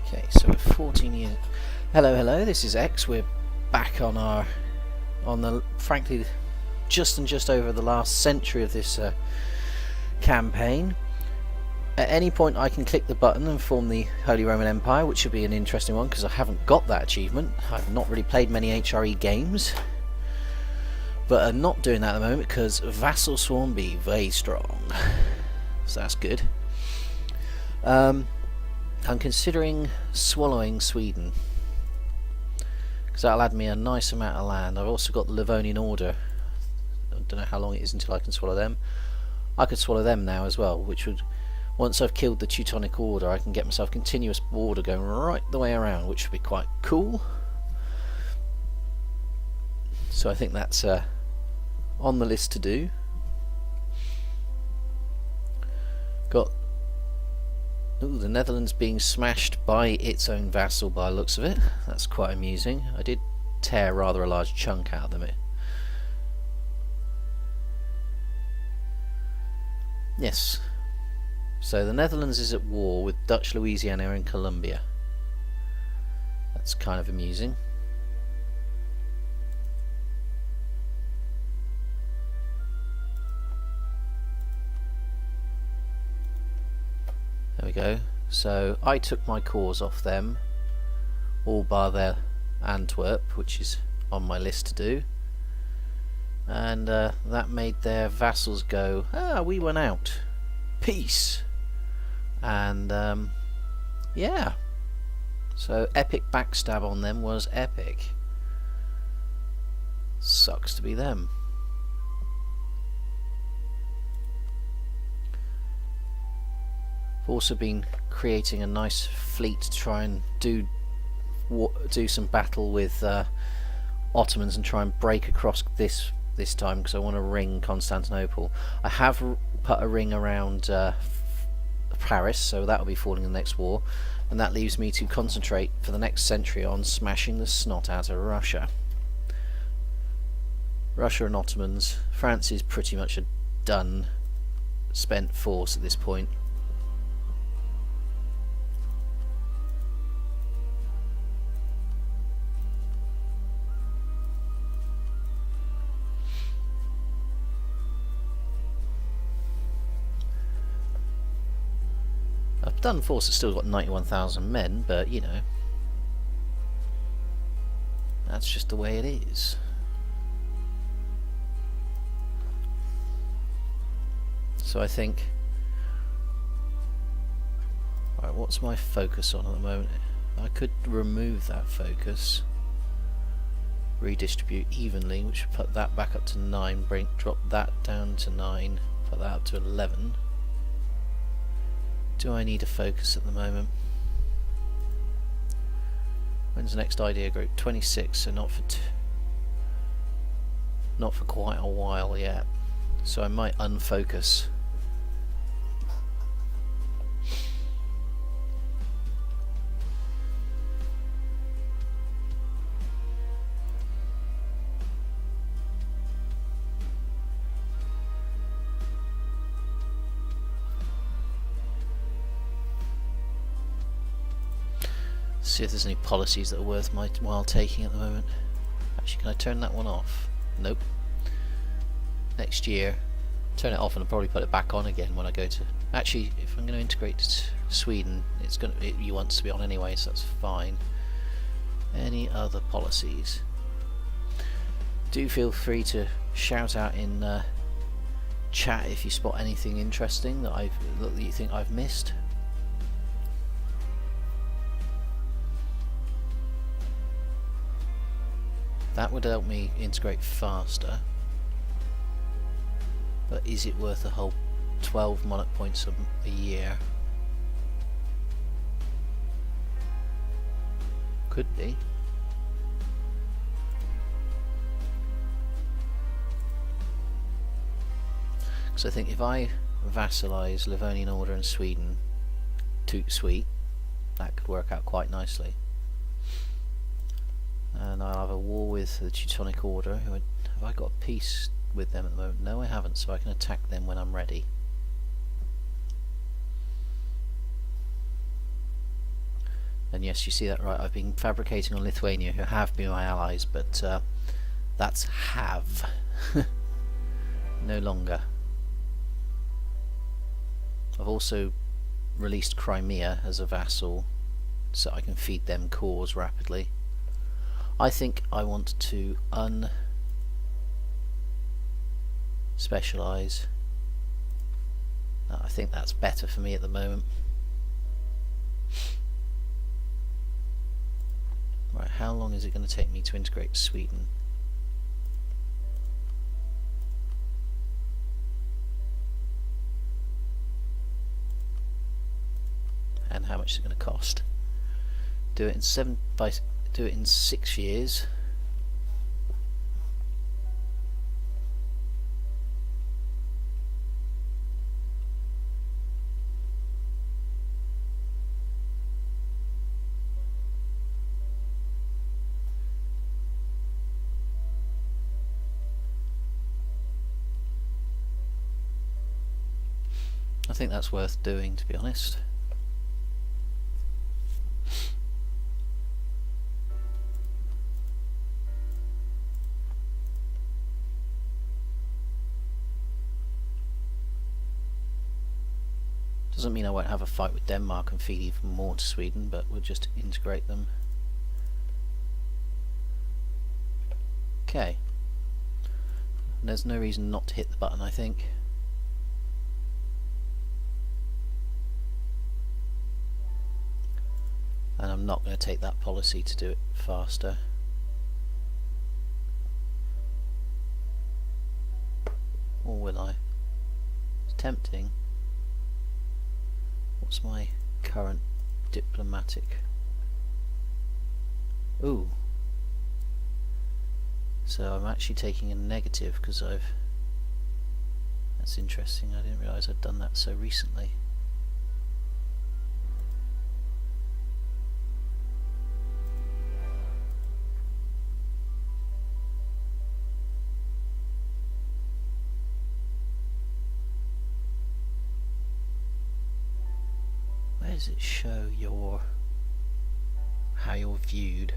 Okay, so we're 14 years. Hello, this is X. We're back on the frankly just over the last century of this campaign. At any point I can click the button and form the Holy Roman Empire, which should be an interesting one because I haven't got that achievement. I've not really played many HRE games, but I'm not doing that at the moment because Vassal Swarm be very strong, so that's good. I'm considering swallowing Sweden because that'll add me a nice amount of land. I've also got the Livonian Order. I don't know how long it is until I can swallow them. I could swallow them now as well, which would, once I've killed the Teutonic Order, I can get myself continuous border going right the way around, which would be quite cool. So I think that's on the list to do. Got the Netherlands being smashed by its own vassal by the looks of it. That's quite amusing. I did tear rather a large chunk out of them. Yes. So the Netherlands is at war with Dutch Louisiana and Colombia. That's kind of amusing. There we go. So I took my cores off them, all bar their Antwerp, which is on my list to do, and that made their vassals go, we went out, peace. And yeah, so epic backstab on them was epic. Sucks to be them. I've also been creating a nice fleet to try and do some battle with Ottomans and try and break across this time, because I want to ring Constantinople. I have put a ring around Paris, so that will be falling in the next war, and that leaves me to concentrate for the next century on smashing the snot out of Russia. Russia and Ottomans. France is pretty much a done, spent force at this point. Dun force has still got 91,000 men, but you know, that's just the way it is. So I think, right, what's my focus on at the moment? I could remove that focus, redistribute evenly, which would put that back up to 9, drop that down to 9, put that up to 11. Do I need a focus at the moment? When's the next idea group? 26, so not for quite a while yet. So I might unfocus. See if there's any policies that are worth my while taking at the moment. Actually, can I turn that one off? Nope. Next year, turn it off and I'll probably put it back on again when I go to. Actually, if I'm going to integrate Sweden, it wants to be on anyway, so that's fine. Any other policies? Do feel free to shout out in chat if you spot anything interesting that you think I've missed. That would help me integrate faster, but is it worth a whole 12 monarch points a year? Could be. Because I think if I vassalize Livonian Order and Sweden, toot sweet, that could work out quite nicely. And I'll have a war with the Teutonic Order. Have I got peace with them at the moment? No, I haven't, so I can attack them when I'm ready. And yes, you see that right, I've been fabricating on Lithuania, who have been my allies, but that's have. No longer. I've also released Crimea as a vassal, so I can feed them cores rapidly. I think I want to specialise. I think that's better for me at the moment. Right, how long is it going to take me to integrate Sweden? And how much is it going to cost? Do it in 6 years. I think that's worth doing, to be honest. Doesn't mean I won't have a fight with Denmark and feed even more to Sweden, but we'll just integrate them. Okay. And there's no reason not to hit the button, I think. And I'm not going to take that policy to do it faster. Or will I? It's tempting. What's my current diplomatic? Ooh. So I'm actually taking a negative because I've... That's interesting, I didn't realise I'd done that so recently. Where does it show your... how you're viewed?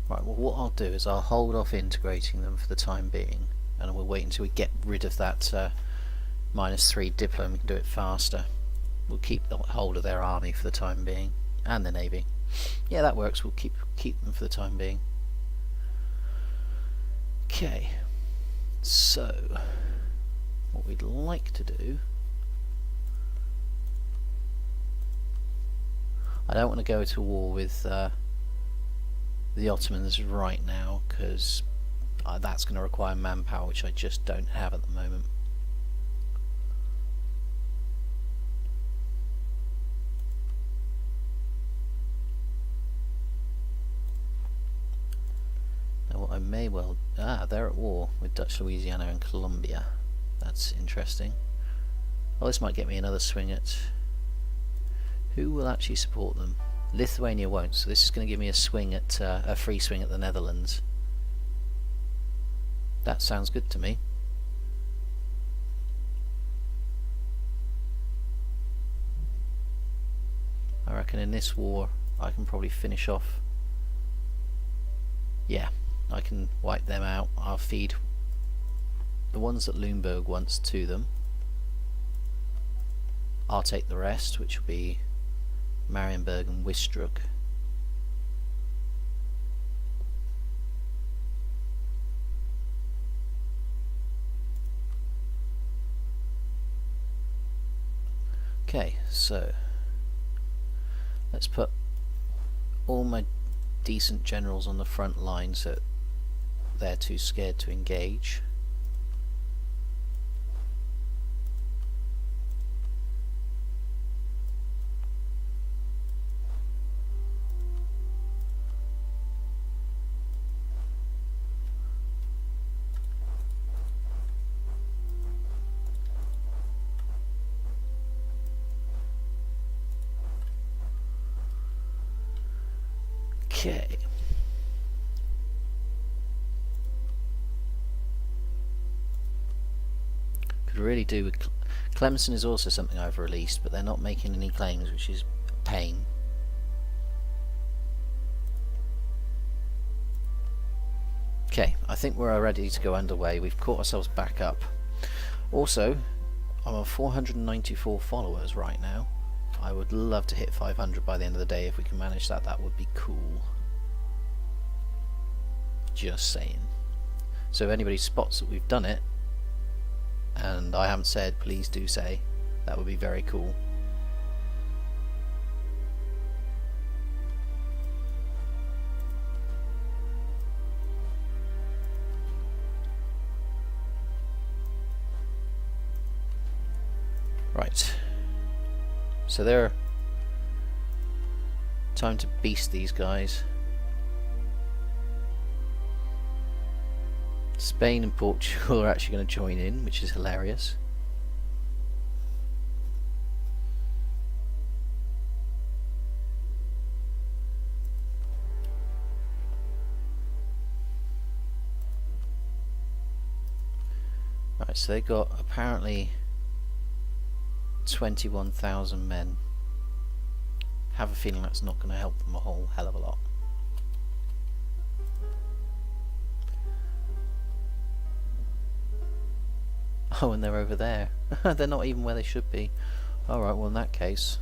Right, well what I'll do is I'll hold off integrating them for the time being, and we'll wait until we get rid of that -3 Diplo and we can do it faster. We'll keep hold of their army for the time being, and the navy. Yeah, that works, we'll keep them for the time being. Okay, so what we'd like to do, I don't want to go to war with the Ottomans right now, because that's going to require manpower, which I just don't have at the moment. Now what I may well... they're at war with Dutch Louisiana and Colombia. That's interesting. Well, this might get me another swing at... Who will actually support them? Lithuania won't, so this is going to give me a swing at a free swing at the Netherlands. That sounds good to me. I reckon in this war I can probably finish off. Yeah, I can wipe them out. I'll feed the ones that Lüneburg wants to them. I'll take the rest, which will be Marienburg and Wistrup. Okay, so let's put all my decent generals on the front line so they're too scared to engage. Okay. could really do with Clemson is also something I've released, but they're not making any claims, which is a pain. Okay, I think we're ready to go underway. We've caught ourselves back up. Also, I'm on 494 followers right now. I would love to hit 500 by the end of the day. If we can manage that, that would be cool. Just saying. So if anybody spots that we've done it, and I haven't said, please do say. That would be very cool. Right. So they're time to beast these guys. Spain and Portugal are actually going to join in, which is hilarious. Right, so they got apparently 21,000 men. Have a feeling that's not going to help them a whole hell of a lot. Oh, and they're over there. They're not even where they should be. Alright, well in that case.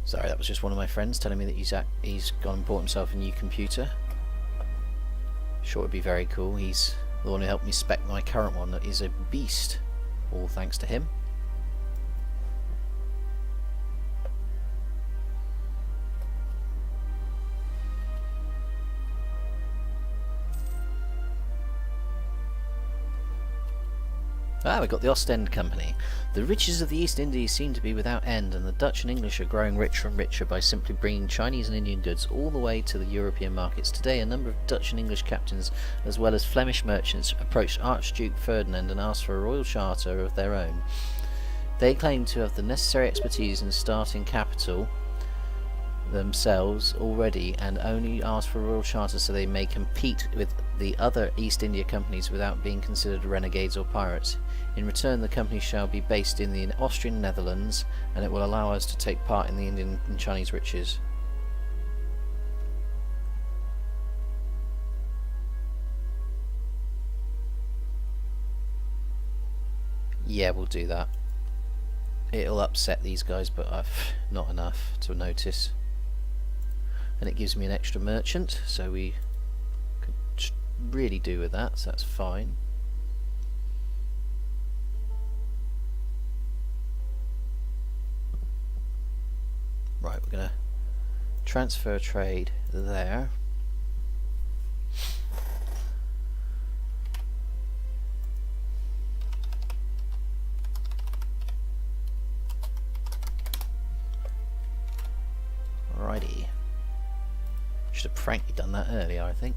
Sorry, that was just one of my friends telling me that he's gone and bought himself a new computer. Sure, it'd be very cool. He's the one who helped me spec my current one that is a beast. All thanks to him. Ah, we got the Ostend Company. The riches of the East Indies seem to be without end, and the Dutch and English are growing richer and richer by simply bringing Chinese and Indian goods all the way to the European markets. Today, a number of Dutch and English captains, as well as Flemish merchants, approached Archduke Ferdinand and asked for a royal charter of their own. They claim to have the necessary expertise in starting capital themselves already, and only ask for a royal charter so they may compete with the other East India companies without being considered renegades or pirates. In return, the company shall be based in the Austrian Netherlands, and it will allow us to take part in the Indian and Chinese riches. Yeah, we'll do that. It'll upset these guys, but not enough to notice. And it gives me an extra merchant, so we could really do with that, so that's fine. Right, we're going to transfer trade there. Alrighty. Should have frankly done that earlier, I think.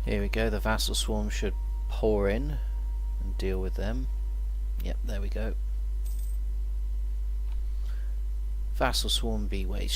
Here we go, the vassal swarm should pour in and deal with them. Yep, there we go. Vassal swarm be way